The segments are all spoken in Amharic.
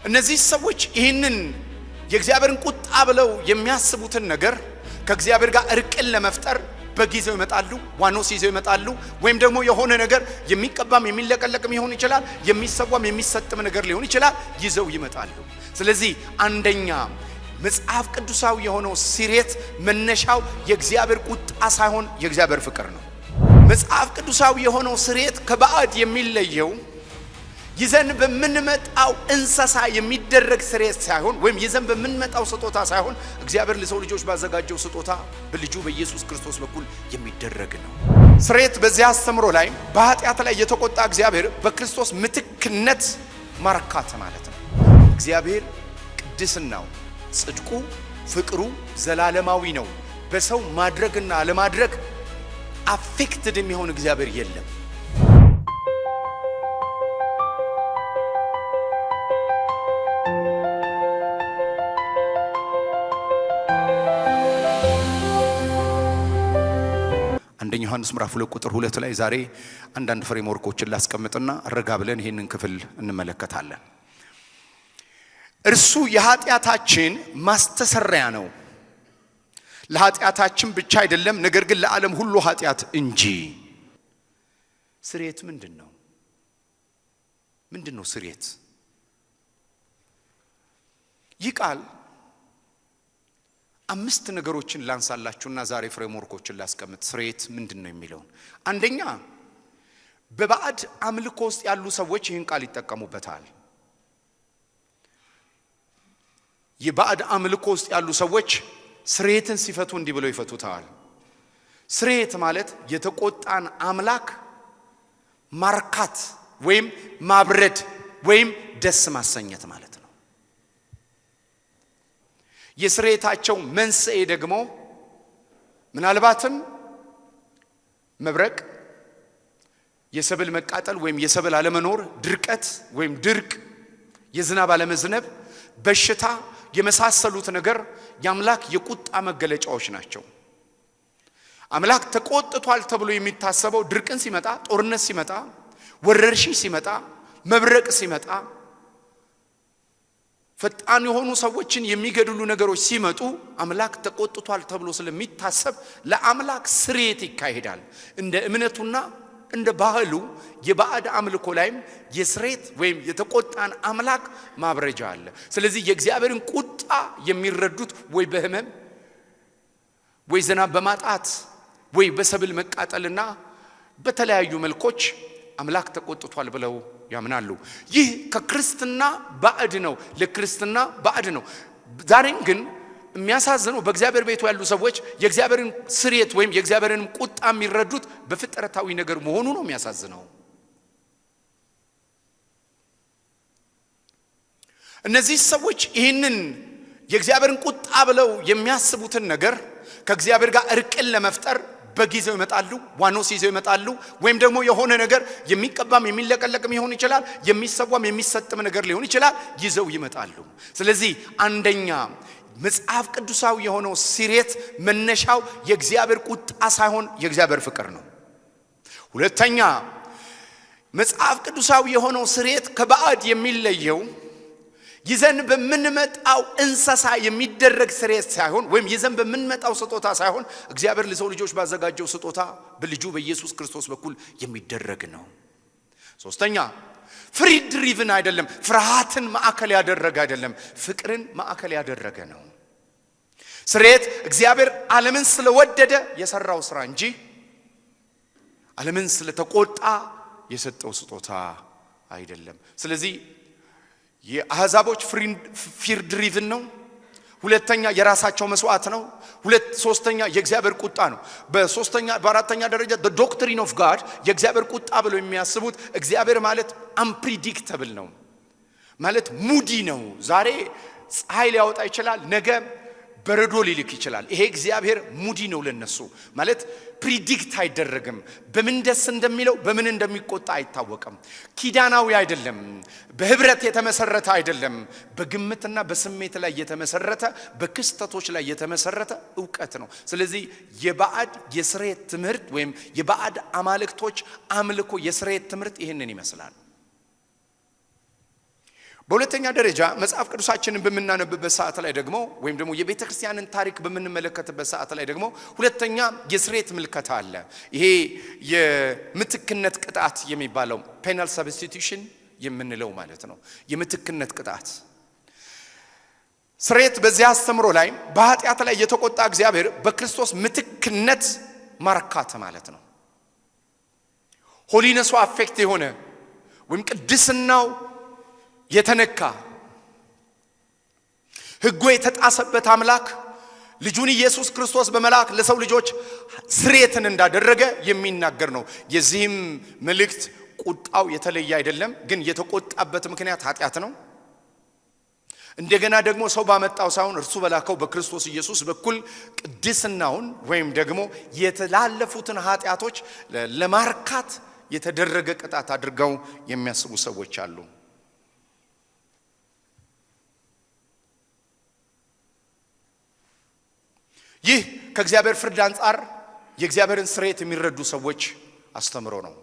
እነዚህ ሰዎች ይህንን የእግዚአብሔርን ቁጣ ብለው የሚያስቡትን ነገር ከእግዚአብሔር ጋር እርቅን ለመፍጠር በጊዜው ይመጣሉ፣ ዋኖስ ይዘው ይመጣሉ። ወይም ደግሞ የሆነ ነገር የሚቀባም የሚለቀለቅም ይሆን ይችላል፣ የሚሰዋም የሚሰጥም ነገር ሊሆን ይችላል፣ ይዘው ይመጣሉ። ስለዚህ አንደኛ መጽሐፍ ቅዱሳዊ የሆነው ስርየት መነሻው የእግዚአብሔር ቁጣ ሳይሆን የእግዚአብሔር ፍቅር ነው። መጽሐፍ ቅዱሳዊ የሆነው ስርየት ከባዕድ የሚለየው ይዘን በምንመጣው እንሰሳ የሚደረግ ስርየት ሳይሆን ወይም ይዘን በምንመጣው ስጦታ ሳይሆን እግዚአብሔር ለሰው ልጆች ባዘጋጀው ስጦታ በልጁ በኢየሱስ ክርስቶስ በኩል የሚደረግ ነው። ስርየት በዚህ አስተምሮ ላይ በኃጢአት ላይ የተቆጣ እግዚአብሔር በክርስቶስ ምትክነት ማርካት ማለት ነው። እግዚአብሔር ቅድስናው፣ ጽድቁ፣ ፍቅሩ ዘላለማዊ ነው። በሰው ማድረግና አለማድረግ አፌክትድ የሚሆን እግዚአብሔር የለም። አንደኛ ዮሐንስ ምዕራፍ 2 ቁጥር 2 ላይ ዛሬ አንዳንድ ፍሬምወርኮችን ላስቀምጥና ረጋ ብለን ይሄንን ክፍል እንመለከታለን። እርሱ የኃጢአታችን ማስተሰሪያ ነው፣ ለኃጢአታችን ብቻ አይደለም ነገር ግን ለዓለም ሁሉ ኃጢአት እንጂ። ስርየት ምንድነው? ምንድነው ስርየት? ይህ ቃል አምስት ነገሮችን ላንሳላችሁና ዛሬ ፍሬምወርኮችን ላስቀምጥ። ስርየት ምንድነው የሚለውን አንደኛ በባዕድ አምልኮ ውስጥ ያሉ ሰዎች ይህን ቃል ይጠቀሙበታል። የባዕድ አምልኮ ውስጥ ያሉ ሰዎች ስርየትን ሲፈቱ እንዲህ ብለው ይፈቱታል። ስርየት ማለት የተቆጣን አምላክ ማርካት ወይም ማብረድ ወይም ደስ ማሰኘት ማለት ነው። የስርየታቸው መንስኤ ደግሞ ምናልባትም መብረቅ፣ የሰብል መቃጠል ወይም የሰብል አለመኖር፣ ድርቀት ወይም ድርቅ፣ የዝናብ አለመዝነብ፣ በሽታ የመሳሰሉት ነገር የአምላክ የቁጣ መገለጫዎች ናቸው። አምላክ ተቆጥቷል ተብሎ የሚታሰበው ድርቅን ሲመጣ፣ ጦርነት ሲመጣ፣ ወረርሽኝ ሲመጣ፣ መብረቅ ሲመጣ፣ ፈጣን የሆኑ ሰዎችን የሚገድሉ ነገሮች ሲመጡ አምላክ ተቆጥቷል ተብሎ ስለሚታሰብ ለአምላክ ስርየት ይካሄዳል። እንደ እምነቱና እንደ ባህሉ የባዕድ አምልኮ ላይም የስርየት ወይም የተቆጣን አምላክ ማብረጃ አለ። ስለዚህ የእግዚአብሔርን ቁጣ የሚረዱት ወይ በህመም ወይ ዝናብ በማጣት ወይ በሰብል መቃጠልና በተለያዩ መልኮች አምላክ ተቆጥቷል ብለው ያምናሉ። ይህ ከክርስትና ባዕድ ነው፣ ለክርስትና ባዕድ ነው። ዛሬም ግን የሚያሳዝነው በእግዚአብሔር ቤቱ ያሉ ሰዎች የእግዚአብሔርን ስርየት ወይም የእግዚአብሔርን ቁጣ የሚረዱት በፍጥረታዊ ነገር መሆኑ ነው የሚያሳዝነው። እነዚህ ሰዎች ይህንን የእግዚአብሔርን ቁጣ ብለው የሚያስቡትን ነገር ከእግዚአብሔር ጋር እርቅን ለመፍጠር በጊዜው ይመጣሉ፣ ዋኖስ ይዘው ይመጣሉ። ወይም ደግሞ የሆነ ነገር የሚቀባም የሚለቀለቅም ይሆን ይችላል፣ የሚሰዋም የሚሰጥም ነገር ሊሆን ይችላል፣ ይዘው ይመጣሉ። ስለዚህ አንደኛ መጽሐፍ ቅዱሳዊ የሆነው ስርየት መነሻው የእግዚአብሔር ቁጣ ሳይሆን የእግዚአብሔር ፍቅር ነው። ሁለተኛ መጽሐፍ ቅዱሳዊ የሆነው ስርየት ከባዕድ የሚለየው ይዘን በምንመጣው እንሰሳ የሚደረግ ስርየት ሳይሆን ወይም ይዘን በምንመጣው ስጦታ ሳይሆን እግዚአብሔር ለሰው ልጆች ባዘጋጀው ስጦታ በልጁ በኢየሱስ ክርስቶስ በኩል የሚደረግ ነው። ሶስተኛ ፍሪ ድሪቭን አይደለም፣ ፍርሃትን ማዕከል ያደረገ አይደለም፣ ፍቅርን ማዕከል ያደረገ ነው። ስርየት እግዚአብሔር ዓለምን ስለወደደ የሰራው ስራ እንጂ ዓለምን ስለተቆጣ የሰጠው ስጦታ አይደለም። ስለዚህ የአሕዛቦች ፊር ድሪቭን ነው። ሁለተኛ የራሳቸው መስዋዕት ነው። ሶስተኛ የእግዚአብሔር ቁጣ ነው። በአራተኛ ደረጃ the doctrine of God የእግዚአብሔር ቁጣ ብለው የሚያስቡት እግዚአብሔር ማለት unpredictable ነው፣ ማለት ሙዲ ነው። ዛሬ ፀሐይ ሊያወጣ ይችላል፣ ነገ በረዶ ሊልክ ይችላል። ይሄ እግዚአብሔር ሙዲ ነው ለነሱ። ማለት ፕሪዲክት አይደረግም። በምን ደስ እንደሚለው በምን እንደሚቆጣ አይታወቅም። ኪዳናዊ አይደለም፣ በህብረት የተመሰረተ አይደለም። በግምትና በስሜት ላይ የተመሰረተ፣ በክስተቶች ላይ የተመሰረተ ዕውቀት ነው። ስለዚህ የባዕድ የስርየት ትምህርት ወይም የባዕድ አማልክቶች አምልኮ የስርየት ትምህርት ይህንን ይመስላል። በሁለተኛ ደረጃ መጽሐፍ ቅዱሳችንን በመናነብበት ሰዓት ላይ ደግሞ ወይም ደግሞ የቤተ ክርስቲያንን ታሪክ በመንመለከትበት ሰዓት ላይ ደግሞ ሁለተኛ የስርየት ምልከታ አለ። ይሄ የምትክነት ቅጣት የሚባለው ፔናል ሰብስቲቱሽን የምንለው ማለት ነው። የምትክነት ቅጣት ስርየት በዚያ አስተምሮ ላይ በኃጢአት ላይ የተቆጣ እግዚአብሔር በክርስቶስ ምትክነት ማርካት ማለት ነው። ሆሊነሱ አፌክት የሆነ ወይም ቅድስናው የተነካ ሕጉ የተጣሰበት አምላክ ልጁን ኢየሱስ ክርስቶስ በመላክ ለሰው ልጆች ስርየትን እንዳደረገ የሚናገር ነው። የዚህም መልእክት ቁጣው የተለየ አይደለም፣ ግን የተቆጣበት ምክንያት ኃጢአት ነው። እንደገና ደግሞ ሰው ባመጣው ሳይሆን እርሱ በላከው በክርስቶስ ኢየሱስ በኩል ቅድስናውን ወይም ደግሞ የተላለፉትን ኃጢአቶች ለማርካት የተደረገ ቅጣት አድርገው የሚያስቡ ሰዎች አሉ። ይህ ከእግዚአብሔር ፍርድ አንጻር የእግዚአብሔርን ስርየት የሚረዱ ሰዎች አስተምሮ ነው።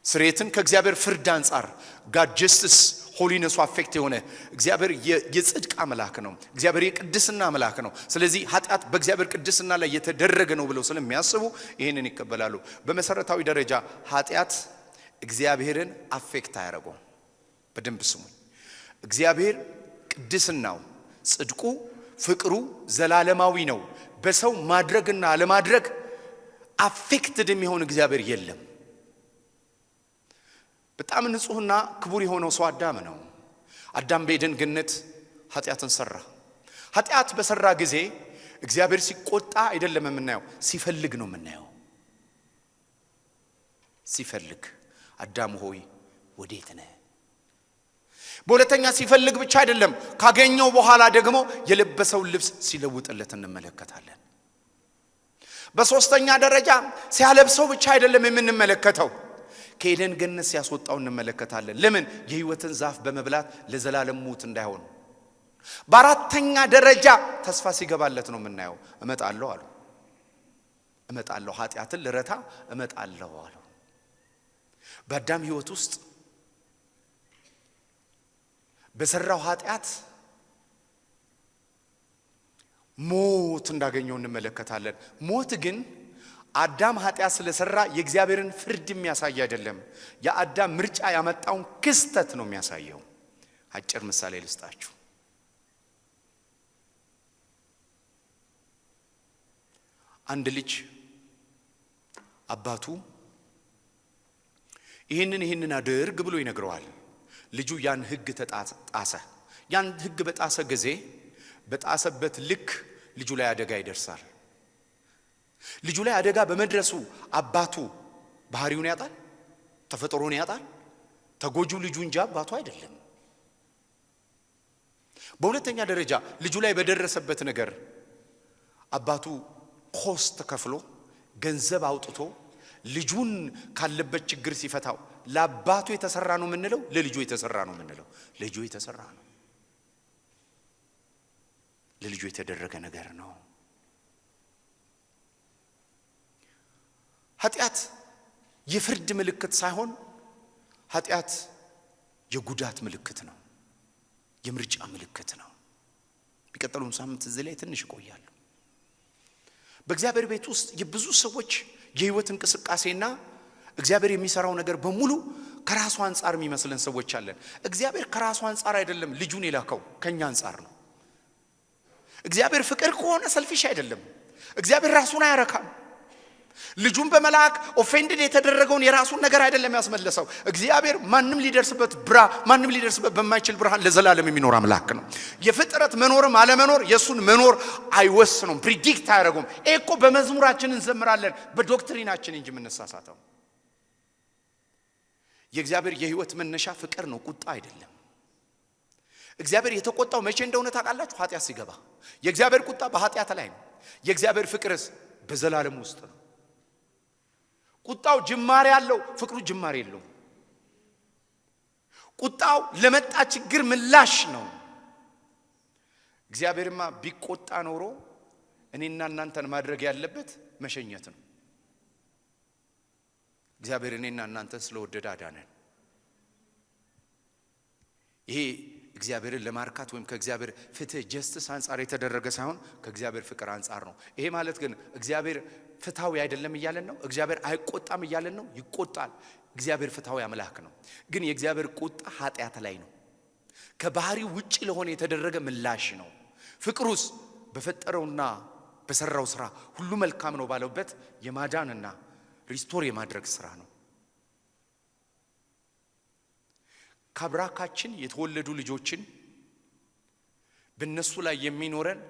ስርየትን ከእግዚአብሔር ፍርድ አንጻር ጋድ ጀስቲስ ሆሊነሱ አፌክት የሆነ እግዚአብሔር የጽድቅ አምላክ ነው። እግዚአብሔር የቅድስና አምላክ ነው። ስለዚህ ኃጢአት በእግዚአብሔር ቅድስና ላይ የተደረገ ነው ብለው ስለሚያስቡ ይህንን ይቀበላሉ። በመሰረታዊ ደረጃ ኃጢአት እግዚአብሔርን አፌክት አያደርገውም። በደንብ ስሙኝ። እግዚአብሔር ቅድስናው፣ ጽድቁ፣ ፍቅሩ ዘላለማዊ ነው። በሰው ማድረግና አለማድረግ አፌክትድ የሚሆን እግዚአብሔር የለም። በጣም ንጹህና ክቡር የሆነው ሰው አዳም ነው። አዳም በኤደን ገነት ኃጢአትን ሰራ። ኃጢአት በሰራ ጊዜ እግዚአብሔር ሲቆጣ አይደለም የምናየው፣ ሲፈልግ ነው የምናየው። ሲፈልግ አዳም ሆይ ወዴት ነህ? በሁለተኛ ሲፈልግ ብቻ አይደለም፣ ካገኘው በኋላ ደግሞ የለበሰውን ልብስ ሲለውጥለት እንመለከታለን። በሶስተኛ ደረጃ ሲያለብሰው ብቻ አይደለም የምንመለከተው፣ ከኤደን ገነት ሲያስወጣው እንመለከታለን። ለምን? የሕይወትን ዛፍ በመብላት ለዘላለም ሞት እንዳይሆን። በአራተኛ ደረጃ ተስፋ ሲገባለት ነው የምናየው። እመጣለሁ አሉ። እመጣለሁ፣ ኃጢአትን ልረታ እመጣለሁ አሉ። በአዳም ሕይወት ውስጥ በሰራው ኃጢአት ሞት እንዳገኘው እንመለከታለን። ሞት ግን አዳም ኃጢአት ስለሰራ የእግዚአብሔርን ፍርድ የሚያሳይ አይደለም። የአዳም ምርጫ ያመጣውን ክስተት ነው የሚያሳየው። አጭር ምሳሌ ልስጣችሁ። አንድ ልጅ አባቱ ይህንን አድርግ ብሎ ይነግረዋል። ልጁ ያን ሕግ ተጣሰ። ያን ሕግ በጣሰ ጊዜ በጣሰበት ልክ ልጁ ላይ አደጋ ይደርሳል። ልጁ ላይ አደጋ በመድረሱ አባቱ ባህሪውን ያጣል፣ ተፈጥሮን ያጣል። ተጎጂው ልጁ እንጂ አባቱ አይደለም። በሁለተኛ ደረጃ ልጁ ላይ በደረሰበት ነገር አባቱ ኮስት ከፍሎ ገንዘብ አውጥቶ ልጁን ካለበት ችግር ሲፈታው ለአባቱ የተሰራ ነው የምንለው፣ ለልጁ የተሰራ ነው የምንለው? ልጁ የተሰራ ነው። ለልጁ የተደረገ ነገር ነው። ኃጢአት የፍርድ ምልክት ሳይሆን ኃጢአት የጉዳት ምልክት ነው፣ የምርጫ ምልክት ነው። በቀጣዩም ሳምንት እዚህ ላይ ትንሽ እቆያለሁ። በእግዚአብሔር ቤት ውስጥ የብዙ ሰዎች የህይወት እንቅስቃሴና እግዚአብሔር የሚሰራው ነገር በሙሉ ከራሱ አንፃር የሚመስለን ሰዎች አለን። እግዚአብሔር ከራሱ አንፃር አይደለም ልጁን የላከው፣ ከኛ አንፃር ነው። እግዚአብሔር ፍቅር ከሆነ ሰልፊሽ አይደለም። እግዚአብሔር ራሱን አያረካም። ልጁን በመላክ ኦፌንድድ የተደረገውን የራሱን ነገር አይደለም ያስመለሰው። እግዚአብሔር ማንም ሊደርስበት በማይችል ብርሃን ለዘላለም የሚኖር አምላክ ነው። የፍጥረት መኖርም አለመኖር የሱን መኖር አይወስኑም፣ ፕሪዲክት አያደርጉም። እኮ በመዝሙራችን እንዘምራለን፣ በዶክትሪናችን እንጂ የምንሳሳተው። የእግዚአብሔር የህይወት መነሻ ፍቅር ነው፣ ቁጣ አይደለም። እግዚአብሔር የተቆጣው መቼ እንደሆነ ታውቃላችሁ? ኃጢአት ሲገባ። የእግዚአብሔር ቁጣ በኃጢአት ላይ ነው። የእግዚአብሔር ፍቅርስ በዘላለም ውስጥ ነው። ቁጣው ጅማሬ አለው፣ ፍቅሩ ጅማሬ የለውም። ቁጣው ለመጣ ችግር ምላሽ ነው። እግዚአብሔርማ ቢቆጣ ኖሮ እኔና እናንተን ማድረግ ያለበት መሸኘት ነው። እግዚአብሔር እኔና እናንተን ስለወደደ አዳነን። ይሄ እግዚአብሔርን ለማርካት ወይም ከእግዚአብሔር ፍትህ ጀስቲስ አንፃር የተደረገ ሳይሆን ከእግዚአብሔር ፍቅር አንፃር ነው። ይሄ ማለት ግን እግዚአብሔር ፍትሃዊ አይደለም እያለን ነው? እግዚአብሔር አይቆጣም እያለን ነው? ይቆጣል። እግዚአብሔር ፍትሃዊ አምላክ ነው። ግን የእግዚአብሔር ቁጣ ኃጢአት ላይ ነው። ከባህሪው ውጪ ለሆነ የተደረገ ምላሽ ነው። ፍቅሩስ በፈጠረውና በሰራው ስራ ሁሉ መልካም ነው ባለበት የማዳንና ሪስቶር የማድረግ ስራ ነው። ካብራካችን የተወለዱ ልጆችን በእነሱ ላይ የሚኖረን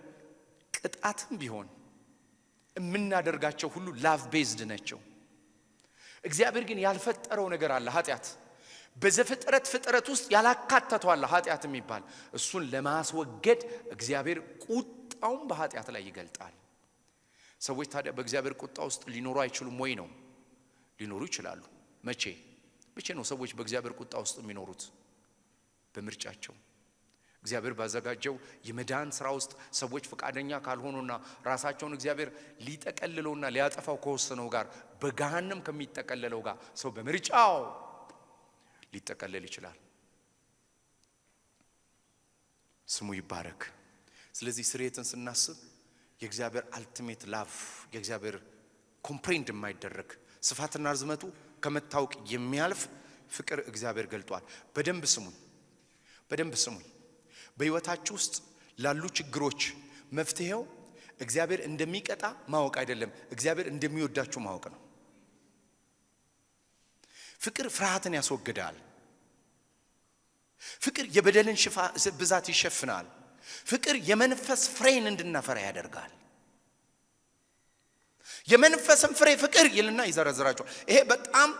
ቅጣትም ቢሆን የምናደርጋቸው ሁሉ ላቭ ቤዝድ ናቸው። እግዚአብሔር ግን ያልፈጠረው ነገር አለ፣ ኃጢአት። በዘፍጥረት ፍጥረት ውስጥ ያላካተተው አለ ኃጢአት የሚባል። እሱን ለማስወገድ እግዚአብሔር ቁጣውን በኃጢአት ላይ ይገልጣል። ሰዎች ታዲያ በእግዚአብሔር ቁጣ ውስጥ ሊኖሩ አይችሉም ወይ ነው? ሊኖሩ ይችላሉ። መቼ ነው ሰዎች በእግዚአብሔር ቁጣ ውስጥ የሚኖሩት? በምርጫቸው። እግዚአብሔር ባዘጋጀው የመዳን ስራ ውስጥ ሰዎች ፈቃደኛ ካልሆኑና ራሳቸውን እግዚአብሔር ሊጠቀልለውና ሊያጠፋው ከወሰነው ጋር በገሃነም ከሚጠቀለለው ጋር ሰው በምርጫው ሊጠቀለል ይችላል። ስሙ ይባረክ። ስለዚህ ስርየትን ስናስብ የእግዚአብሔር አልቲሜት ላቭ፣ የእግዚአብሔር ኮምፕሬንድ የማይደረግ ስፋትና ርዝመቱ ከመታወቅ የሚያልፍ ፍቅር እግዚአብሔር ገልጧል። በደንብ ስሙኝ። በህይወታችሁ ውስጥ ላሉ ችግሮች መፍትሄው እግዚአብሔር እንደሚቀጣ ማወቅ አይደለም፣ እግዚአብሔር እንደሚወዳችሁ ማወቅ ነው። ፍቅር ፍርሃትን ያስወግዳል። ፍቅር የበደልን ብዛት ይሸፍናል። ፍቅር የመንፈስ ፍሬን እንድናፈራ ያደርጋል። የመንፈስን ፍሬ ፍቅር ይልና ይዘረዝራቸዋል። ይሄ በጣም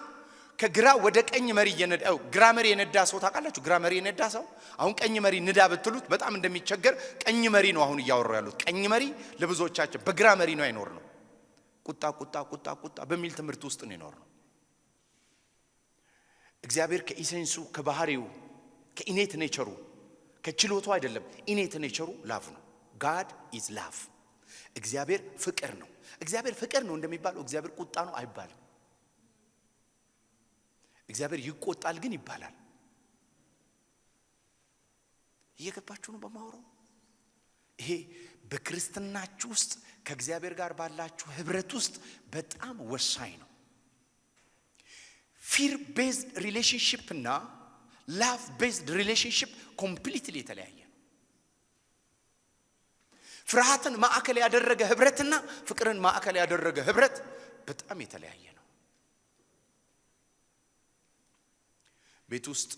ከግራ ወደ ቀኝ መሪ የነዳው ግራ መሪ የነዳ ሰው ታውቃላችሁ? ግራ መሪ የነዳ ሰው አሁን ቀኝ መሪ ንዳ ብትሉት በጣም እንደሚቸገር ቀኝ መሪ ነው አሁን እያወራው ያሉት። ቀኝ መሪ ለብዙዎቻችን በግራ መሪ ነው አይኖር ነው። ቁጣ በሚል ትምህርት ውስጥ ነው ይኖር ነው። እግዚአብሔር ከኢሴንሱ ከባህሪው ከኢኔት ኔቸሩ ከችሎቱ አይደለም፣ ኢኔት ኔቸሩ ላቭ ነው። God is love። እግዚአብሔር ፍቅር ነው። እግዚአብሔር ፍቅር ነው እንደሚባለው እግዚአብሔር ቁጣ ነው አይባልም። እግዚአብሔር ይቆጣል ግን ይባላል። እየገባችሁ ነው በማውራው? ይሄ በክርስትናችሁ ውስጥ ከእግዚአብሔር ጋር ባላችሁ ህብረት ውስጥ በጣም ወሳኝ ነው። ፊር ቤዝድ ሪሌሽንሺፕ እና ላቭ ቤዝድ ሪሌሽንሺፕ ኮምፕሊትሊ የተለያየ ነው። ፍርሃትን ማዕከል ያደረገ ህብረትና ፍቅርን ማዕከል ያደረገ ህብረት በጣም የተለያየ ነው። ቤት ውስጥ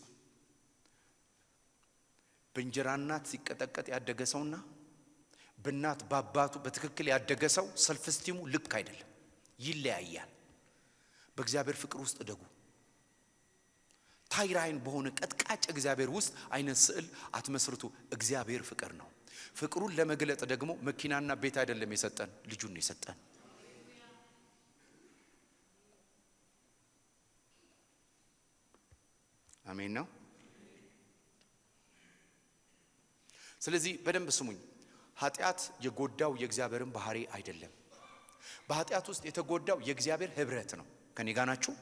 በእንጀራ እናት ሲቀጠቀጥ ያደገ ሰውና በእናት በአባቱ በትክክል ያደገ ሰው ሰልፍ ስቲሙ ልክ አይደለም፣ ይለያያል። በእግዚአብሔር ፍቅር ውስጥ ደጉ ታይራይን በሆነ ቀጥቃጭ እግዚአብሔር ውስጥ አይነት ስዕል አትመስርቱ። እግዚአብሔር ፍቅር ነው። ፍቅሩን ለመግለጥ ደግሞ መኪናና ቤት አይደለም የሰጠን፣ ልጁን ነው የሰጠን። አሜን ነው። ስለዚህ በደንብ ስሙኝ። ኃጢአት የጎዳው የእግዚአብሔርን ባህሪ አይደለም። በኃጢአት ውስጥ የተጎዳው የእግዚአብሔር ህብረት ነው። ከኔ ጋር ናችሁ?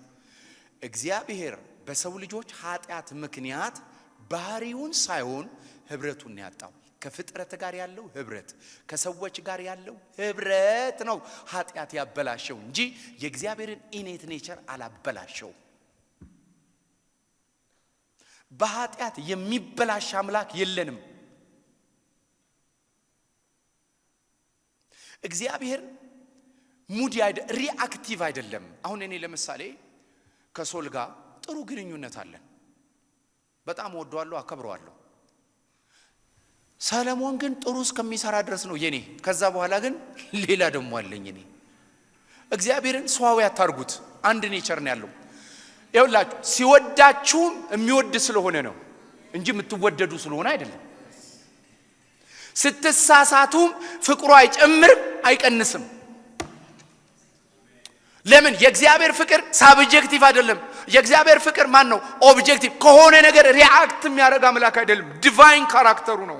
እግዚአብሔር በሰው ልጆች ኃጢአት ምክንያት ባህሪውን ሳይሆን ህብረቱን ያጣው። ከፍጥረት ጋር ያለው ህብረት፣ ከሰዎች ጋር ያለው ህብረት ነው ኃጢአት ያበላሸው እንጂ የእግዚአብሔርን ኢኔት ኔቸር አላበላሸው። በኃጢአት የሚበላሽ አምላክ የለንም። እግዚአብሔር ሙዲ ሪአክቲቭ አይደለም። አሁን እኔ ለምሳሌ ከሶል ጋር ጥሩ ግንኙነት አለን። በጣም ወደዋለሁ፣ አከብረዋለሁ። ሰለሞን ግን ጥሩ እስከሚሰራ ድረስ ነው የኔ። ከዛ በኋላ ግን ሌላ ደሞ አለኝ እኔ። እግዚአብሔርን ሰዋዊ አታርጉት። አንድ ኔቸር ነው ያለው። ይኸውላችሁ ሲወዳችሁም የሚወድ ስለሆነ ነው እንጂ የምትወደዱ ስለሆነ አይደለም። ስትሳሳቱም ፍቅሩ አይጨምርም አይቀንስም። ለምን? የእግዚአብሔር ፍቅር ሳብጀክቲቭ አይደለም። የእግዚአብሔር ፍቅር ማን ነው? ኦብጀክቲቭ። ከሆነ ነገር ሪአክት የሚያደርግ አምላክ አይደለም። ዲቫይን ካራክተሩ ነው።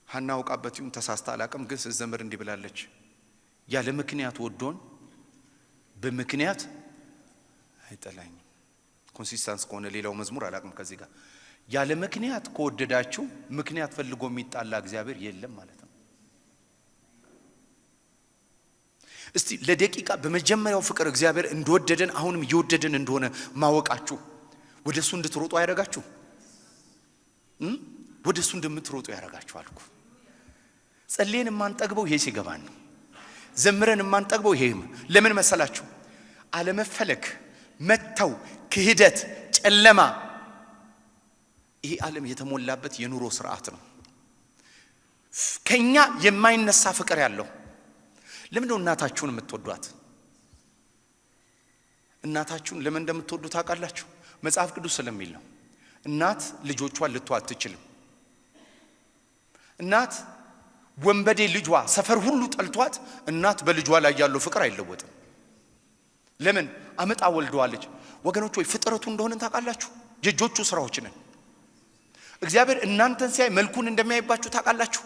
ሐና አውቃበት ይሁን ተሳስታ አላቅም፣ ግን ስትዘምር እንዲህ ብላለች፣ ያለ ምክንያት ወዶን በምክንያት አይጠላኝም። ኮንሲስተንስ ከሆነ ሌላው መዝሙር አላቅም ከዚህ ጋር ያለ ምክንያት ከወደዳችሁ ምክንያት ፈልጎ የሚጣላ እግዚአብሔር የለም ማለት ነው። እስቲ ለደቂቃ በመጀመሪያው ፍቅር እግዚአብሔር እንደወደደን አሁንም እየወደደን እንደሆነ ማወቃችሁ ወደሱ እንድትሮጡ ያደርጋችሁ ወደሱ እንደምትሮጡ ያደርጋችሁ አልኩ። ጸልየን ማንጠግበው ይሄ ሲገባን ነው። ዘምረን ማንጠግበው ይሄም ለምን መሰላችሁ? አለመፈለግ፣ መተው፣ ክህደት፣ ጨለማ ይሄ ዓለም የተሞላበት የኑሮ ስርዓት ነው። ከኛ የማይነሳ ፍቅር ያለው ለምን ነው? እናታችሁን የምትወዷት እናታችሁን ለምን እንደምትወዱ ታውቃላችሁ? መጽሐፍ ቅዱስ ስለሚል ነው። እናት ልጆቿን ልትተው አትችልም። እናት ወንበዴ ልጇ ሰፈር ሁሉ ጠልቷት እናት በልጇ ላይ ያለው ፍቅር አይለወጥም። ለምን? አመጣ ወልደዋለች። ወገኖች ወይ ፍጥረቱ እንደሆነ ታውቃላችሁ? የእጆቹ ስራዎች ነን። እግዚአብሔር እናንተን ሲያይ መልኩን እንደሚያይባችሁ ታውቃላችሁ?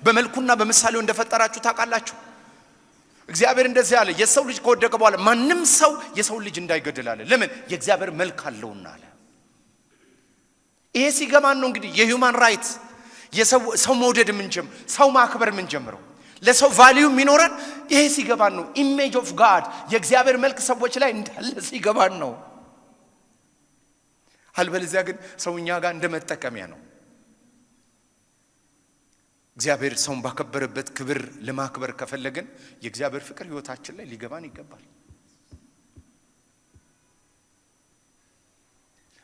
በመልኩና በምሳሌው እንደፈጠራችሁ ታውቃላችሁ? እግዚአብሔር እንደዚህ አለ፣ የሰው ልጅ ከወደቀ በኋላ ማንም ሰው የሰው ልጅ እንዳይገድል አለ። ለምን? የእግዚአብሔር መልክ አለውና አለ። ይሄ ሲገባን ነው እንግዲህ የሂውማን ራይት የሰው መውደድ ምንጀምር፣ ሰው ማክበር ምንጀምረው፣ ለሰው ቫልዩ የሚኖረን ይሄ ሲገባን ነው። ኢሜጅ ኦፍ ጋድ የእግዚአብሔር መልክ ሰዎች ላይ እንዳለ ሲገባን ነው። አልበለዚያ ግን ሰውኛ ጋር እንደመጠቀሚያ ነው። እግዚአብሔር ሰውን ባከበረበት ክብር ለማክበር ከፈለግን የእግዚአብሔር ፍቅር ህይወታችን ላይ ሊገባን ይገባል።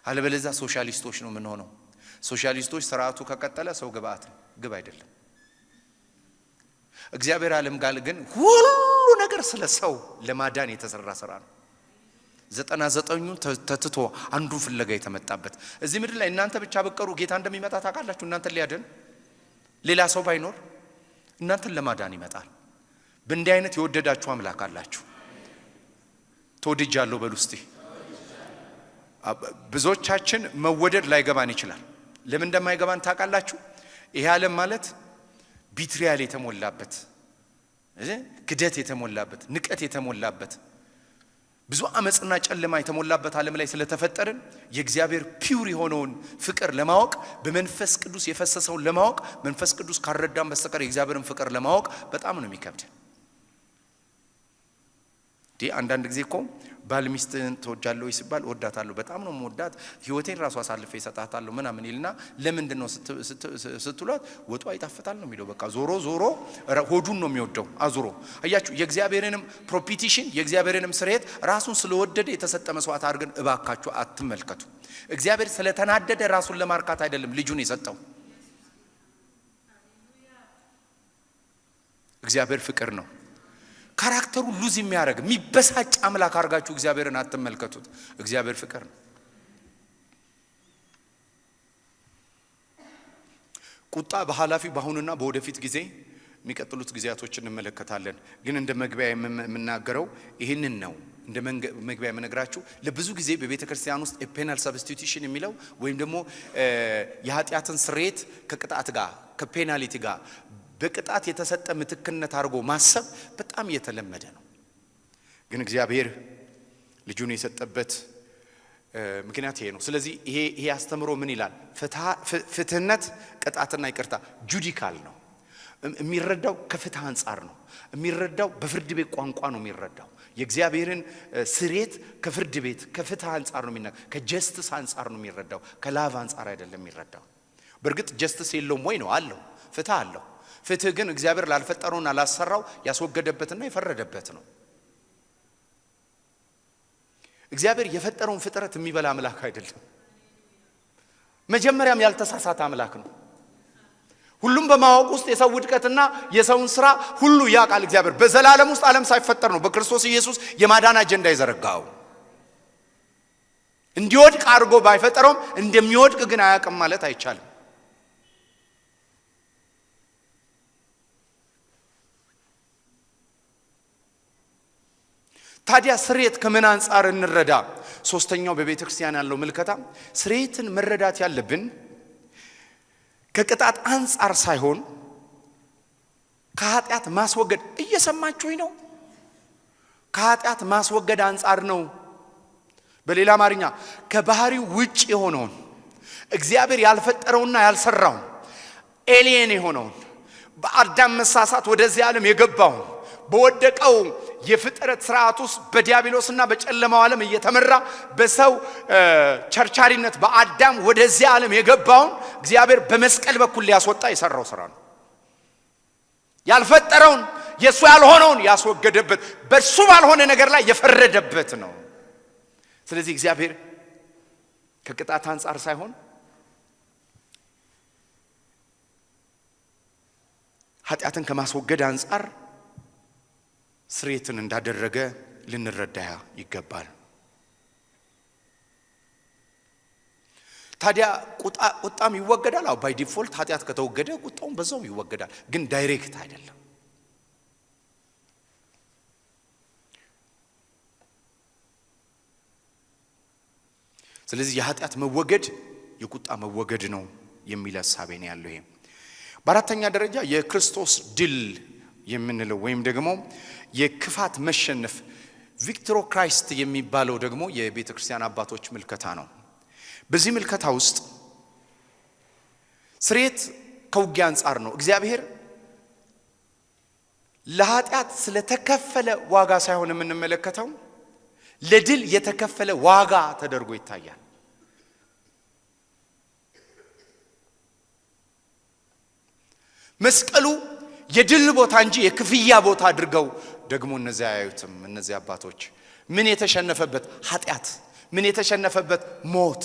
አልበለዚያ ሶሻሊስቶች ነው ምን ሆነው። ሶሻሊስቶች ስርዓቱ ከቀጠለ ሰው ግብ አይደለም። እግዚአብሔር ዓለም ጋር ግን ሁሉ ነገር ስለ ሰው ለማዳን የተሰራ ስራ ነው። 99ኙን ተትቶ አንዱ ፍለጋ የተመጣበት እዚህ ምድር ላይ እናንተ ብቻ በቀሩ ጌታ እንደሚመጣ ታውቃላችሁ? እናንተ ሊያድን ሌላ ሰው ባይኖር እናንተን ለማዳን ይመጣል። በእንዲህ አይነት የወደዳችሁ አምላክ አላችሁ። ተወድጃለሁ በሉ እስቲ። ብዙዎቻችን መወደድ ላይገባን ይችላል። ለምን እንደማይገባን ታውቃላችሁ? ይሄ ዓለም ማለት ቢትሪያል የተሞላበት ክደት የተሞላበት ንቀት የተሞላበት ብዙ አመጽና ጨለማ የተሞላበት ዓለም ላይ ስለተፈጠርን የእግዚአብሔር ፒውር የሆነውን ፍቅር ለማወቅ በመንፈስ ቅዱስ የፈሰሰውን ለማወቅ መንፈስ ቅዱስ ካረዳን በስተቀር የእግዚአብሔርን ፍቅር ለማወቅ በጣም ነው የሚከብደን። አንዳንድ ጊዜ እኮ ባል ሚስትን ተወጃለሁ ይስባል ወዳታለሁ በጣም ነው መወዳት ህይወቴን ራሱ አሳልፈ ይሰጣታለሁ ምናምን ይልና ለምንድን ነው ስትሏት ወጡ አይጣፍጣል ነው የሚለው። በቃ ዞሮ ሆዱን ነው የሚወደው አዙሮ። አያችሁ የእግዚአብሔርንም ፕሮፒቲሽን የእግዚአብሔርንም ስርየት ራሱን ስለወደደ የተሰጠ መስዋዕት አድርገን እባካችሁ አትመልከቱ። እግዚአብሔር ስለተናደደ ራሱን ለማርካት አይደለም ልጁን የሰጠው። እግዚአብሔር ፍቅር ነው። ካራክተሩ ሉዝ የሚያደርግ የሚበሳጭ አምላክ አድርጋችሁ እግዚአብሔርን አትመልከቱት። እግዚአብሔር ፍቅር ነው። ቁጣ በኋላፊ በአሁንና በወደፊት ጊዜ የሚቀጥሉት ጊዜያቶችን እንመለከታለን። ግን እንደ መግቢያ የምናገረው ይህንን ነው። እንደ መግቢያ የምነግራችሁ ለብዙ ጊዜ በቤተ ክርስቲያን ውስጥ ፔናል ሰብስቲቱሽን የሚለው ወይም ደግሞ የኃጢአትን ስርየት ከቅጣት ጋር ከፔናሊቲ ጋር በቅጣት የተሰጠ ምትክነት አድርጎ ማሰብ በጣም የተለመደ ነው። ግን እግዚአብሔር ልጁን የሰጠበት ምክንያት ይሄ ነው። ስለዚህ ይሄ አስተምሮ ምን ይላል? ፍትህነት ቅጣትና ይቅርታ ጁዲካል ነው የሚረዳው። ከፍትህ አንፃር ነው የሚረዳው። በፍርድ ቤት ቋንቋ ነው የሚረዳው። የእግዚአብሔርን ስርየት ከፍርድ ቤት ከፍትህ አንፃር ነው የሚናገር። ከጀስትስ አንፃር ነው የሚረዳው። ከላቭ አንፃር አይደለም የሚረዳው። በእርግጥ ጀስትስ የለውም ወይ ነው? አለው። ፍትህ አለው። ፍትህ ግን እግዚአብሔር ላልፈጠረውና ላሰራው ያስወገደበትና የፈረደበት ነው። እግዚአብሔር የፈጠረውን ፍጥረት የሚበላ አምላክ አይደለም። መጀመሪያም ያልተሳሳተ አምላክ ነው። ሁሉም በማወቅ ውስጥ የሰው ውድቀትና የሰውን ስራ ሁሉ ያውቃል። እግዚአብሔር በዘላለም ውስጥ ዓለም ሳይፈጠር ነው በክርስቶስ ኢየሱስ የማዳን አጀንዳ ይዘረጋው። እንዲወድቅ አድርጎ ባይፈጠረውም እንደሚወድቅ ግን አያውቅም ማለት አይቻልም። ታዲያ ስርየት ከምን አንፃር እንረዳ? ሶስተኛው በቤተ ክርስቲያን ያለው ምልከታ ስርየትን መረዳት ያለብን ከቅጣት አንፃር ሳይሆን ከኃጢአት ማስወገድ። እየሰማችሁኝ ነው? ከኃጢአት ማስወገድ አንፃር ነው በሌላ አማርኛ ከባህሪው ውጭ የሆነውን እግዚአብሔር ያልፈጠረውና ያልሰራው ኤሊየን የሆነውን በአዳም መሳሳት ወደዚህ ዓለም የገባው በወደቀው የፍጥረት ስርዓት ውስጥ በዲያብሎስና በጨለማው ዓለም እየተመራ በሰው ቸርቻሪነት በአዳም ወደዚህ ዓለም የገባው እግዚአብሔር በመስቀል በኩል ሊያስወጣ የሰራው ስራ ነው። ያልፈጠረውን የሱ ያልሆነውን ያስወገደበት በሱ ባልሆነ ነገር ላይ የፈረደበት ነው። ስለዚህ እግዚአብሔር ከቅጣት አንፃር ሳይሆን ኃጢአትን ከማስወገድ አንፃር ስርየትን እንዳደረገ ልንረዳ ይገባል። ታዲያ ቁጣም ይወገዳል። አው ባይ ዲፎልት ኃጢአት ከተወገደ ቁጣውም በዛው ይወገዳል፣ ግን ዳይሬክት አይደለም። ስለዚህ የኃጢአት መወገድ የቁጣ መወገድ ነው የሚል ሐሳብ ነው ያለው። ይሄ በአራተኛ ደረጃ የክርስቶስ ድል የምንለው ወይም ደግሞ የክፋት መሸነፍ ቪክቶሪ ክራይስት የሚባለው ደግሞ የቤተ ክርስቲያን አባቶች ምልከታ ነው። በዚህ ምልከታ ውስጥ ስርየት ከውጊያ አንፃር ነው። እግዚአብሔር ለኃጢአት ስለተከፈለ ዋጋ ሳይሆን የምንመለከተው ለድል የተከፈለ ዋጋ ተደርጎ ይታያል። መስቀሉ የድል ቦታ እንጂ የክፍያ ቦታ አድርገው ደግሞ እነዚያ ያዩትም እነዚያ አባቶች ምን የተሸነፈበት ኃጢአት፣ ምን የተሸነፈበት ሞት፣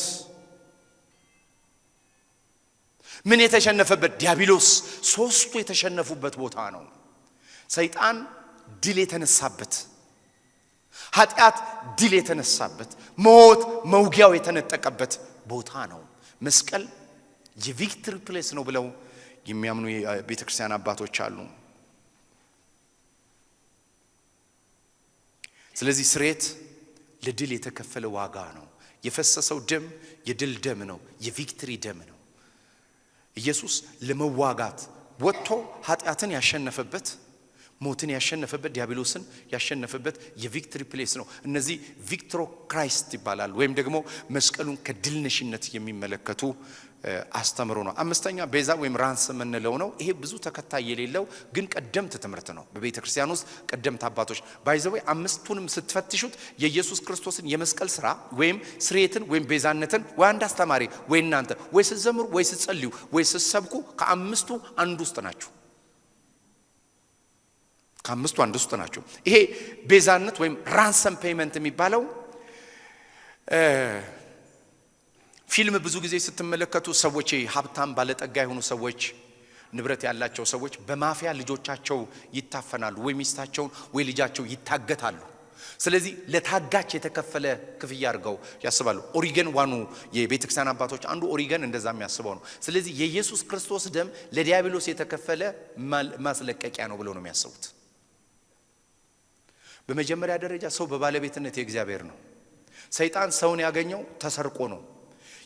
ምን የተሸነፈበት ዲያብሎስ፣ ሶስቱ የተሸነፉበት ቦታ ነው። ሰይጣን ድል የተነሳበት፣ ኃጢአት ድል የተነሳበት፣ ሞት መውጊያው የተነጠቀበት ቦታ ነው። መስቀል የቪክቶሪ ፕሌስ ነው ብለው የሚያምኑ የቤተ ክርስቲያን አባቶች አሉ። ስለዚህ ስርየት ለድል የተከፈለ ዋጋ ነው። የፈሰሰው ደም የድል ደም ነው፣ የቪክቶሪ ደም ነው። ኢየሱስ ለመዋጋት ወጥቶ ኃጢአትን ያሸነፈበት፣ ሞትን ያሸነፈበት፣ ዲያብሎስን ያሸነፈበት የቪክቶሪ ፕሌስ ነው። እነዚህ ቪክቶሪ ክራይስት ይባላል፣ ወይም ደግሞ መስቀሉን ከድል ነሽነት የሚመለከቱ አስተምሮ ነው። አምስተኛ ቤዛ ወይም ራንስ የምንለው ነው። ይሄ ብዙ ተከታይ የሌለው ግን ቀደምት ትምህርት ነው። በቤተ ክርስቲያን ውስጥ ቀደምት አባቶች ባይዘው አምስቱንም ስትፈትሹት የኢየሱስ ክርስቶስን የመስቀል ስራ ወይም ስርየትን ወይም ቤዛነትን ወይ አንድ አስተማሪ ወይ እናንተ ወይ ስትዘምሩ ወይ ስትጸልዩ ወይ ስትሰብኩ ከአምስቱ አንዱ ውስጥ ናችሁ። ከአምስቱ አንዱ ውስጥ ናችሁ። ይሄ ቤዛነት ወይም ራንሰም ፔይመንት የሚባለው ፊልም ብዙ ጊዜ ስትመለከቱ ሰዎች ሀብታም ባለጠጋ የሆኑ ሰዎች ንብረት ያላቸው ሰዎች በማፊያ ልጆቻቸው ይታፈናሉ ወይ ሚስታቸውን ወይ ልጃቸው ይታገታሉ። ስለዚህ ለታጋች የተከፈለ ክፍያ አድርገው ያስባሉ። ኦሪገን ዋኑ የቤተክርስቲያን አባቶች አንዱ ኦሪገን እንደዛ የሚያስበው ነው። ስለዚህ የኢየሱስ ክርስቶስ ደም ለዲያብሎስ የተከፈለ ማስለቀቂያ ነው ብለው ነው የሚያስቡት። በመጀመሪያ ደረጃ ሰው በባለቤትነት የእግዚአብሔር ነው። ሰይጣን ሰውን ያገኘው ተሰርቆ ነው።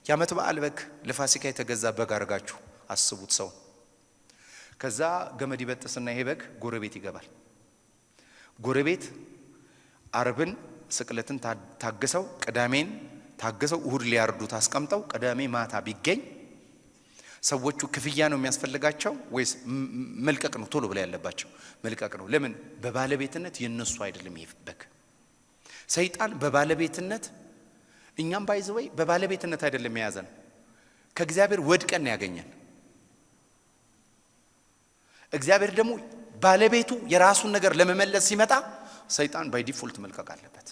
የዓመት በዓል በግ ለፋሲካ የተገዛ በግ አርጋችሁ አስቡት። ሰው ከዛ ገመድ ይበጥስና ይሄ በግ ጎረቤት ይገባል። ጎረቤት አርብን ስቅለትን ታገሰው ቅዳሜን ታገሰው እሁድ ሊያርዱት አስቀምጠው ቅዳሜ ማታ ቢገኝ ሰዎቹ ክፍያ ነው የሚያስፈልጋቸው ወይስ መልቀቅ ነው? ቶሎ ብላ ያለባቸው መልቀቅ ነው። ለምን? በባለቤትነት የነሱ አይደለም ይሄ በግ። ሰይጣን በባለቤትነት እኛም ባይዘወይ በባለቤትነት አይደለም የያዘን፣ ከእግዚአብሔር ወድቀን ያገኘን። እግዚአብሔር ደግሞ ባለቤቱ የራሱን ነገር ለመመለስ ሲመጣ ሰይጣን ባይ ዲፎልት መልቀቅ አለበት።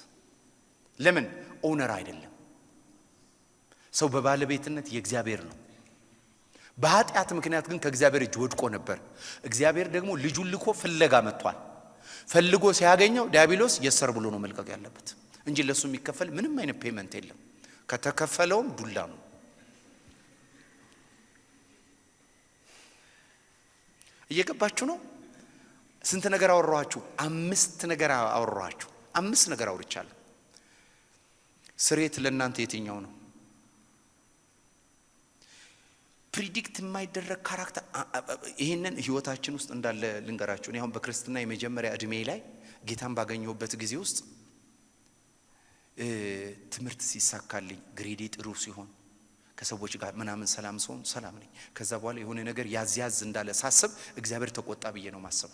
ለምን? ኦነር አይደለም። ሰው በባለቤትነት የእግዚአብሔር ነው። በኃጢአት ምክንያት ግን ከእግዚአብሔር እጅ ወድቆ ነበር። እግዚአብሔር ደግሞ ልጁን ልኮ ፍለጋ መጥቷል። ፈልጎ ሲያገኘው ዲያብሎስ የሰር ብሎ ነው መልቀቅ ያለበት እንጂ ለሱ የሚከፈል ምንም አይነት ፔመንት የለም። ከተከፈለውም ዱላ ነው። እየገባችሁ ነው? ስንት ነገር አወራኋችሁ? 5 ነገር አወራኋችሁ። 5 ነገር አውርቻለሁ። ስርየት ለእናንተ የትኛው ነው? ፕሪዲክት የማይደረግ ካራክተር ይሄንን ህይወታችን ውስጥ እንዳለ ልንገራችሁ። እኔ አሁን በክርስትና የመጀመሪያ እድሜ ላይ ጌታን ባገኘሁበት ጊዜ ውስጥ ትምህርት ሲሳካልኝ ግሬዴ ጥሩ ሲሆን ከሰዎች ጋር ምናምን ሰላም ሰውን ሰላም ነኝ። ከዛ በኋላ የሆነ ነገር ያዝ እንዳለ ሳስብ እግዚአብሔር ተቆጣ ብዬ ነው ማሰብ።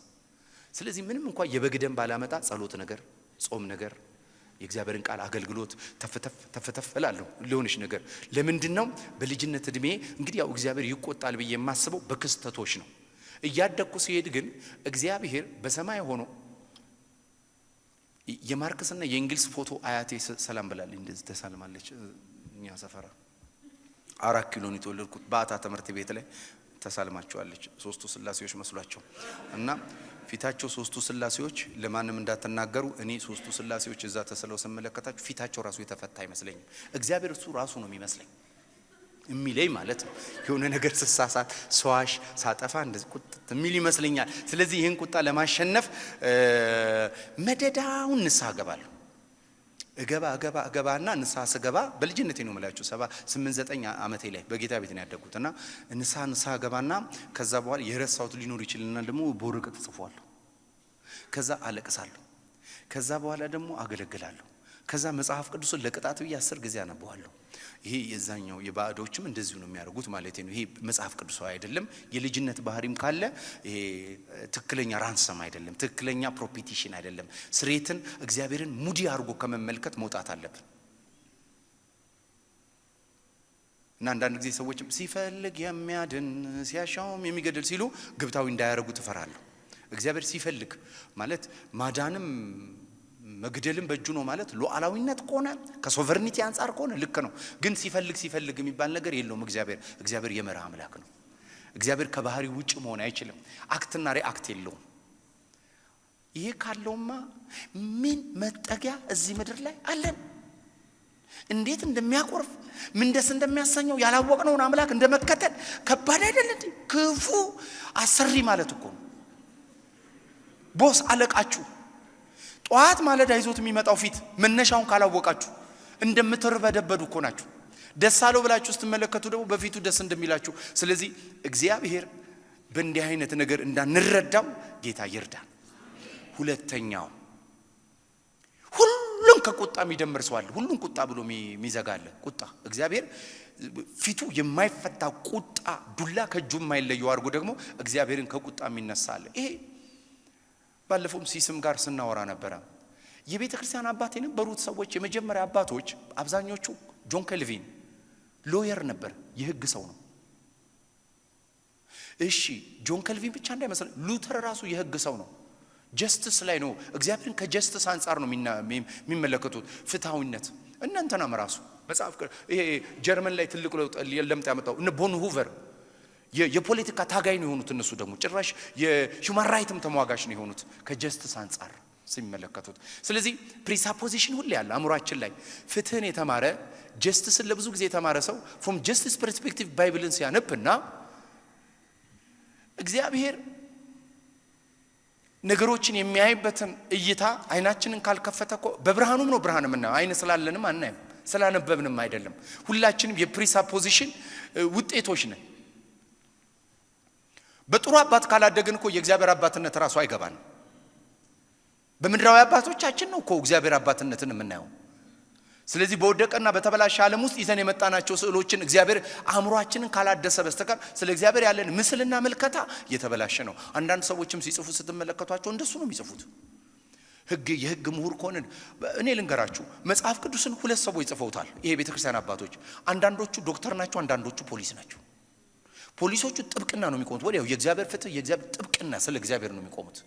ስለዚህ ምንም እንኳን የበግ ደም ባላመጣ ጸሎት ነገር ጾም ነገር የእግዚአብሔርን ቃል አገልግሎት ተፈተፍ እላለሁ ሊሆንሽ ነገር ለምንድነው በልጅነት እድሜ እንግዲህ ያው እግዚአብሔር ይቆጣል ብዬ የማስበው በክስተቶች ነው። እያደኩ ሲሄድ ግን እግዚአብሔር በሰማይ ሆኖ የማርክስና የእንግሊዝ ፎቶ አያቴ ሰላም ብላለች እንደዚህ ተሳልማለች። እኛ ሰፈራ 4 ኪሎ ነው የተወለድኩት ባታ ትምህርት ቤት ላይ ተሳልማቸዋለች። ሶስቱ ስላሴዎች መስሏቸው እና ፊታቸው ሶስቱ ስላሴዎች ለማንም እንዳትናገሩ እኔ ሶስቱ ስላሴዎች እዛ ተሰለው ስመለከታቸው ፊታቸው ራሱ የተፈታ አይመስለኝም። እግዚአብሔር እሱ ራሱ ነው የሚመስለኝ የሚለኝ ማለት ነው። የሆነ ነገር ስሳሳት ሰዋሽ ሳጠፋ እንደዚህ ቁጥጥ የሚል ይመስለኛል። ስለዚህ ይሄን ቁጣ ለማሸነፍ መደዳውን ንስሐ ገባለሁ። እገባና ንስሐ ስገባ በልጅነቴ ነው የምላችሁ 7-8-9 ዓመቴ ላይ በጌታ ቤት ነው ያደግኩትና ንስሐ ገባና ከዛ በኋላ የረሳሁት ሊኖር ይችላልና ደግሞ በወረቀት ጽፏለሁ። ከዛ አለቅሳለሁ። ከዛ በኋላ ደግሞ አገለግላለሁ። ከዛ መጽሐፍ ቅዱስን ለቅጣት ብዬ 10 ጊዜ አነባዋለሁ። ይሄ የዛኛው የባዕዶችም እንደዚሁ ነው የሚያደርጉት ማለት ነው። ይሄ መጽሐፍ ቅዱሳዊ አይደለም። የልጅነት ባህሪም ካለ ይሄ ትክክለኛ ራንሰም አይደለም፣ ትክክለኛ ፕሮፒቲሽን አይደለም። ስሬትን እግዚአብሔርን ሙዲ አድርጎ ከመመልከት መውጣት አለብን። እና አንዳንድ ጊዜ ሰዎችም ሲፈልግ የሚያድን ሲያሻውም የሚገድል ሲሉ ግብታዊ እንዳያረጉ ትፈራለሁ። እግዚአብሔር ሲፈልግ ማለት ማዳንም መግደልም በእጁ ነው ማለት ሉዓላዊነት ከሆነ ከሶቨርኒቲ አንፃር ከሆነ ልክ ነው። ግን ሲፈልግ የሚባል ነገር የለውም። እግዚአብሔር የመራ አምላክ ነው። እግዚአብሔር ከባህሪ ውጭ መሆን አይችልም። አክትና ሪአክት የለውም። ይሄ ካለውማ ምን መጠጊያ እዚህ ምድር ላይ አለን? እንዴት እንደሚያቆርፍ ምን ደስ እንደሚያሰኘው ያላወቅነውን አምላክ እንደመከተል ከባድ አይደል እንዴ? ክፉ አሰሪ ማለት እኮ ነው። ቦስ አለቃችሁ ጧት ማለዳ ይዞት የሚመጣው ፊት መነሻውን ካላወቃችሁ እንደምትርበደበዱ እኮ ናችሁ። ደስ አለው ብላችሁ ስትመለከቱ ደግሞ በፊቱ ደስ እንደሚላችሁ። ስለዚህ እግዚአብሔር በእንዲህ አይነት ነገር እንዳንረዳው ጌታ ይርዳን። ሁለተኛው ሁሉን ከቁጣ የሚደምር ሰው አለ። ሁሉን ቁጣ ብሎ የሚዘጋለ ቁጣ እግዚአብሔር ፊቱ የማይፈታ ቁጣ ዱላ ከእጁ የማይለየው አድርጎ ደግሞ እግዚአብሔርን ከቁጣ የሚነሳለ። ይሄ ባለፈውም ሲስም ጋር ስናወራ ነበር። የቤተ ክርስቲያን አባት የነበሩት ሰዎች የመጀመሪያ አባቶች አብዛኞቹ ጆን ከልቪን ሎየር ነበር፣ የህግ ሰው ነው። እሺ ጆን ከልቪን ብቻ እንዳይመስል ሉተር ራሱ የህግ ሰው ነው። ጀስቲስ ላይ ነው እግዚአብሔርን ከጀስቲስ አንፃር ነው የሚመለከቱት፣ ፍትሃዊነት። እናንተናም ራሱ መጽሐፍ ይሄ ጀርመን ላይ ትልቅ ለውጥ ለምጣ ያመጣው እነ ቦንሁቨር የፖለቲካ ታጋይ ነው የሆኑት። እነሱ ደግሞ ጭራሽ የሂውማን ራይትም ተሟጋች ነው የሆኑት ከጀስቲስ አንፃር ሲመለከቱት። ስለዚህ ፕሪሳፖዚሽን ሁሉ ያለ አእምሯችን ላይ ፍትህን የተማረ ጀስቲስን ለብዙ ጊዜ የተማረ ሰው from justice perspective ባይብልን ሲያነብና እግዚአብሔር ነገሮችን የሚያይበትን እይታ አይናችንን ካልከፈተኮ በብርሃኑም ነው ብርሃን የምናየው። አይን ስላለንም አናይም፣ ስላነበብንም አይደለም። ሁላችንም የፕሪሳፖዚሽን ውጤቶች ነን። በጥሩ አባት ካላደግን እኮ የእግዚአብሔር አባትነት ራሱ አይገባን። በምድራዊ አባቶቻችን ነው እኮ እግዚአብሔር አባትነትን የምናየው። ስለዚህ በወደቀና በተበላሸ ዓለም ውስጥ ይዘን የመጣናቸው ስዕሎችን እግዚአብሔር አእምሯችንን ካላደሰ በስተቀር ስለ እግዚአብሔር ያለን ምስልና መልከታ የተበላሸ ነው። አንዳንድ ሰዎችም ሲጽፉ ስትመለከቷቸው እንደሱ ነው የሚጽፉት። የህግ ምሁር ከሆነ እኔ ልንገራችሁ፣ መጽሐፍ ቅዱስን 2 ሰዎች ጽፈውታል። ይሄ ቤተክርስቲያን አባቶች፣ አንዳንዶቹ ዶክተር ናቸው፣ አንዳንዶቹ ፖሊስ ናቸው። ፖሊሶቹ ጥብቅና ነው የሚቆሙት። ወዲያው የእግዚአብሔር ፍትህ የእግዚአብሔር ጥብቅና ስለ እግዚአብሔር ነው የሚቆሙት።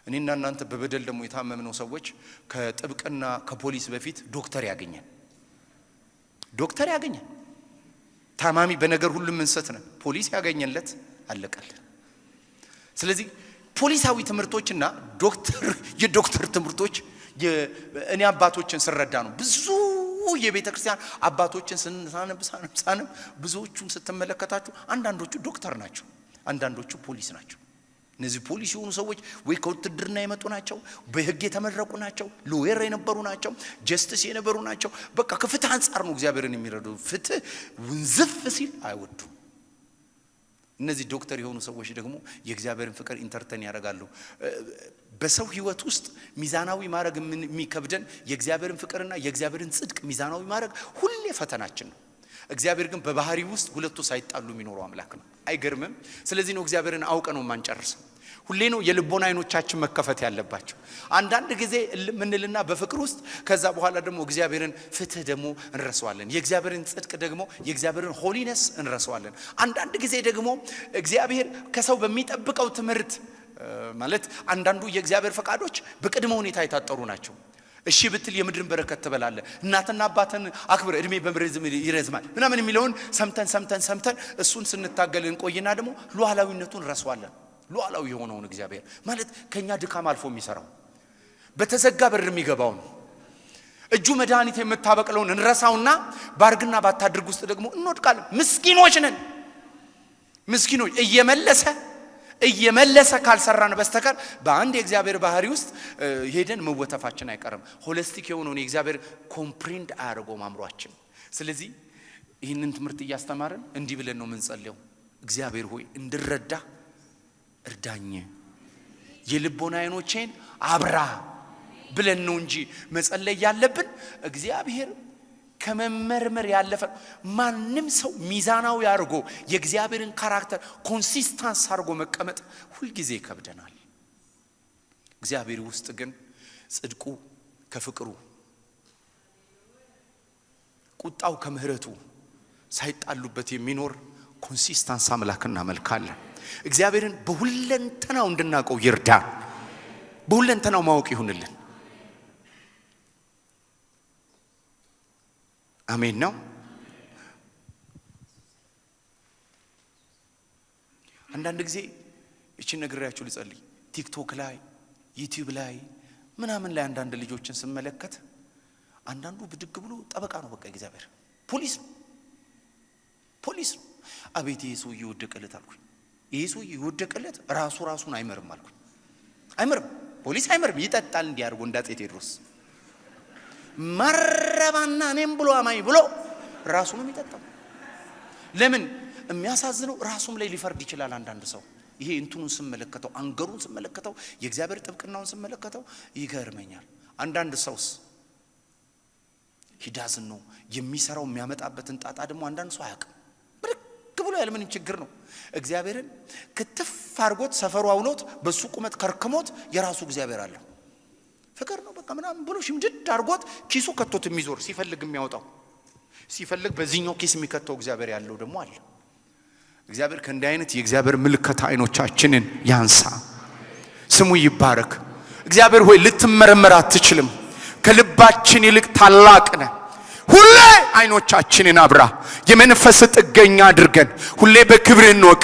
እኔና እናንተ በበደል ደግሞ የታመምነው ሰዎች ከጥብቅና ከፖሊስ በፊት ዶክተር ያገኛል። ታማሚ በነገር ሁሉ ምንሰት ነው። ፖሊስ ያገኘለት አለቀልን። ስለዚህ ፖሊሳዊ ትምህርቶችና የዶክተር ትምህርቶች እኔ አባቶችን ስረዳ ነው ብዙ የቤተ ክርስቲያን አባቶችን ሳነብ ብዙዎቹን ስትመለከታችሁ አንዳንዶቹ ዶክተር ናቸው፣ አንዳንዶቹ ፖሊስ ናቸው። እነዚህ ፖሊስ የሆኑ ሰዎች ወይ ከውትድርና የመጡ ናቸው፣ በህግ የተመረቁ ናቸው፣ ሎየር የነበሩ ናቸው፣ ጀስቲስ የነበሩ ናቸው። በቃ ከፍትህ አንፃር ነው እግዚአብሔርን የሚረዱ። ፍትህ ውንዝፍ ሲል አይወዱም። እነዚህ ዶክተር የሆኑ ሰዎች ደግሞ የእግዚአብሔርን ፍቅር ኢንተርቴን ያደርጋሉ። በሰው ህይወት ውስጥ ሚዛናዊ ማድረግ የሚከብደን የእግዚአብሔርን ፍቅርና የእግዚአብሔርን ጽድቅ ሚዛናዊ ማድረግ ሁሌ ፈተናችን ነው። እግዚአብሔር ግን በባህሪ ውስጥ ሁለቱ ሳይጣሉ የሚኖሩ አምላክ ነው። አይገርምም? ስለዚህ ነው እግዚአብሔርን አውቀ ነው ማንጨርሰው። ሁሌ ነው የልቦና አይኖቻችን መከፈት ያለባቸው። አንዳንድ ጊዜ ምንልና በፍቅር ውስጥ ከዛ በኋላ ደግሞ እግዚአብሔርን ፍትህ ደግሞ እንረሳዋለን። የእግዚአብሔርን ጽድቅ ደግሞ የእግዚአብሔርን ሆሊነስ እንረሳዋለን። አንዳንድ ጊዜ ደግሞ እግዚአብሔር ከሰው በሚጠብቀው ትምህርት ማለት አንዳንዱ የእግዚአብሔር ፈቃዶች በቅድመ ሁኔታ የታጠሩ ናቸው። እሺ ብትል የምድርን በረከት ትበላለህ፣ እናትና አባትን አክብር እድሜ በምድር ይረዝማል ምናምን የሚለውን ሰምተን እሱን ስንታገል እንቆይና ደግሞ ሉዓላዊነቱን እንረሳዋለን። ሉዓላዊ የሆነውን እግዚአብሔር ማለት ከኛ ድካም አልፎ የሚሰራው በተዘጋ በር የሚገባው ነው። እጁ መድኃኒት የምታበቅለውን እንረሳውና ባርግና ባታድርግ ውስጥ ደግሞ እንወድቃለን። ምስኪኖች ነን። ምስኪኖች እየመለሰ ካልሰራን በስተቀር በአንድ የእግዚአብሔር ባህሪ ውስጥ ሄደን መወተፋችን አይቀርም። ሆሊስቲክ የሆነውን የእግዚአብሔር ኮምፕሬንድ አያደርገውም አእምሯችን። ስለዚህ ይህንን ትምህርት እያስተማረን እንዲህ ብለን ነው የምንጸልየው። እግዚአብሔር ሆይ እንድረዳ እርዳኝ፣ የልቦና አይኖቼን አብራ ብለን ነው እንጂ መጸለይ ያለብን። እግዚአብሔር ከመመርመር ያለፈ ማንም ሰው ሚዛናዊ አድርጎ የእግዚአብሔርን ካራክተር ኮንሲስተንስ አድርጎ መቀመጥ ሁሉ ጊዜ ይከብደናል። እግዚአብሔር ውስጥ ግን ጽድቁ ከፍቅሩ ቁጣው ከምህረቱ ሳይጣሉበት የሚኖር ኮንሲስተንስ አምላክና መልካለን። እግዚአብሔርን በሁለንተናው እንድናቀው ይርዳን። በሁለንተናው ማወቅ ይሁንልን። አሜን ነው። አንዳንድ ጊዜ እቺን ነግሬያችሁ ልጸልይ። ቲክቶክ ላይ ዩቲዩብ ላይ ምናምን ላይ አንዳንድ ልጆችን ስመለከት አንዳንዱ ብድግ ብሎ ጠበቃ ነው። በቃ እግዚአብሔር ፖሊስ ነው። አቤት ኢየሱስ ይወደቀለት አልኩኝ። ኢየሱስ ይወደቀለት ራሱን አይመርም አልኩኝ። አይመርም፣ ፖሊስ አይመርም። ይጠጣል እንዲያርጎ እንዳጤ ቴድሮስ መረባና እኔም ብሎ አማኝ ብሎ ራሱ ነው የሚጠጣው። ለምን የሚያሳዝነው ራሱም ላይ ሊፈርድ ይችላል። አንዳንድ ሰው ይሄ እንትኑን ስመለከተው አንገሩን ስመለከተው የእግዚአብሔር ጥብቅናውን ስመለከተው ይገርመኛል። አንዳንድ ሰውስ ሂዳዝን ነው የሚሰራው የሚያመጣበትን ጣጣ ደግሞ አንዳንድ ሰው አያውቅም። ብድግ ብሎ ያለ ምንም ችግር ነው እግዚአብሔርን ክትፍ አድርጎት ሰፈሩ አውሎት በሱ ቁመት ከርክሞት የራሱ እግዚአብሔር አለ። ፍቅር ነው በቃ ምናምን ብሎ ሽምድድ አድርጎት ኪሱ ከቶት የሚዞር ሲፈልግ የሚያወጣው ሲፈልግ በዚህኛው ኪስ የሚከተው እግዚአብሔር ያለው ደግሞ አለ። እግዚአብሔር ከእንዲህ አይነት የእግዚአብሔር ምልክት አይኖቻችንን ያንሳ። ስሙ ይባረክ። እግዚአብሔር ሆይ ልትመረመር አትችልም። ከልባችን ይልቅ ታላቅ ነህ። ሁሌ አይኖቻችንን አብራ። የመንፈስ ጥገኛ አድርገን ሁሌ በክብርህ እንወቅ።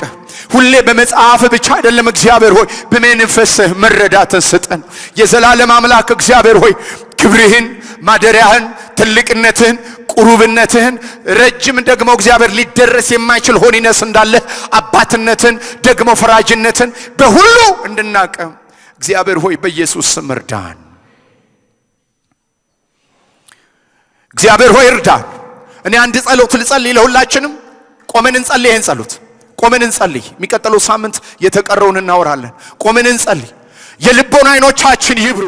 ሁሌ በመጽሐፍ ብቻ አይደለም እግዚአብሔር ሆይ በመንፈስህ መረዳትን ስጠን። የዘላለም አምላክ እግዚአብሔር ሆይ ክብርህን፣ ማደሪያህን፣ ትልቅነትህን፣ ቁሩብነትህን ረጅም ደግሞ እግዚአብሔር ሊደረስ የማይችል ሆኒነስ እንዳለ አባትነትን ደግሞ ፈራጅነትን በሁሉ እንድናቀ እግዚአብሔር ሆይ በኢየሱስ ስም እርዳን። እግዚአብሔር ሆይ እርዳን። እኔ አንድ ጸሎት ልጸልይ ለሁላችንም። ቆመን እንጸልይ። ይሄን ጸሎት ቆመን እንጸልይ። የሚቀጥለው ሳምንት የተቀረውን እናወራለን። ቆመን እንጸልይ። የልቦና አይኖቻችን ይብሩ።